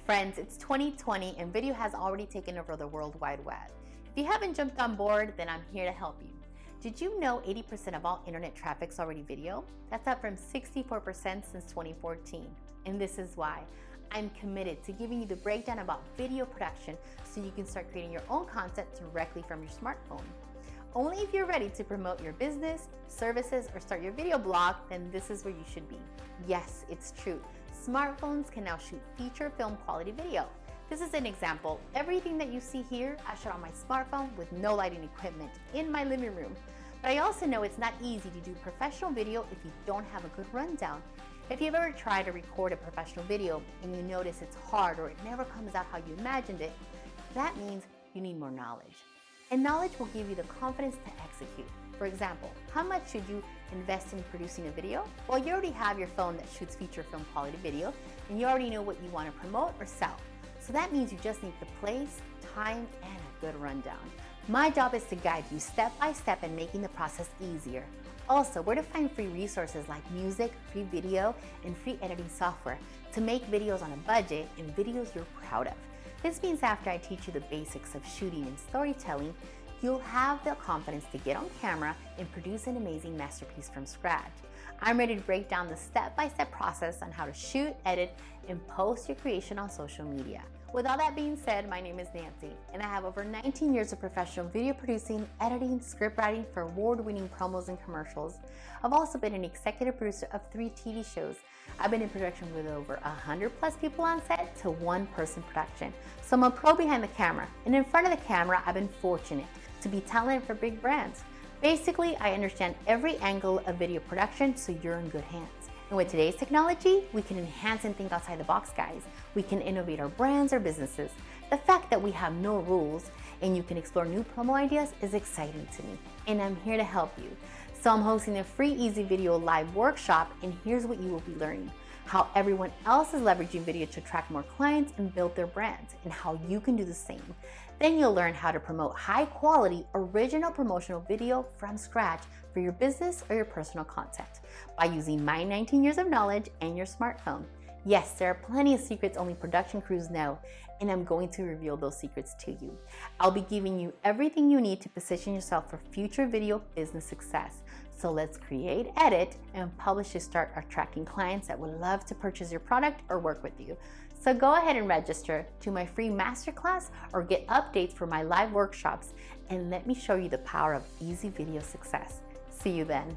Friends, it's 2020 and video has already taken over the World Wide Web. If you haven't jumped on board, then I'm here to help you. Did you know 80% of all internet traffic is already video? That's up from 64% since 2014. And this is why I'm committed to giving you the breakdown about video production so you can start creating your own content directly from your smartphone. Only if you're ready to promote your business, services, or start your video blog, then this is where you should be. Yes, it's true. Smartphones can now shoot feature film quality video. This is an example. Everything that you see here, I shot on my smartphone with no lighting equipment in my living room. But I also know it's not easy to do professional video if you don't have a good rundown. If you've ever tried to record a professional video and you notice it's hard or it never comes out how you imagined it, that means you need more knowledge. And knowledge will give you the confidence to execute. For example, how much should you invest in producing a video? Well, you already have your phone that shoots feature film quality video, and you already know what you want to promote or sell. So that means you just need the place, time, and a good rundown. My job is to guide you step by step in making the process easier. Also, where to find free resources like music, free video, and free editing software to make videos on a budget and videos you're proud of. This means after I teach you the basics of shooting and storytelling, you'll have the confidence to get on camera and produce an amazing masterpiece from scratch. I'm ready to break down the step-by-step process on how to shoot, edit, and post your creation on social media. With all that being said, my name is Nancy, and I have over 19 years of professional video producing, editing, script writing for award-winning promos and commercials. I've also been an executive producer of 3 TV shows. I've been in production with over 100 plus people on set to one-person production. So I'm a pro behind the camera, and in front of the camera, I've been fortunate to be talented for big brands. Basically, I understand every angle of video production, so you're in good hands. And with today's technology, we can enhance and think outside the box, guys. We can innovate our brands or businesses. The fact that we have no rules and you can explore new promo ideas is exciting to me, and I'm here to help you. So I'm hosting a free easy video live workshop, and here's what you will be learning: how everyone else is leveraging video to attract more clients and build their brands, and how you can do the same. Then you'll learn how to promote high quality, original promotional video from scratch for your business or your personal content by using my 19 years of knowledge and your smartphone. Yes, there are plenty of secrets only production crews know, and I'm going to reveal those secrets to you. I'll be giving you everything you need to position yourself for future video business success. So let's create, edit, and publish to start attracting clients that would love to purchase your product or work with you. So go ahead and register to my free masterclass or get updates for my live workshops, and let me show you the power of easy video success. See you then.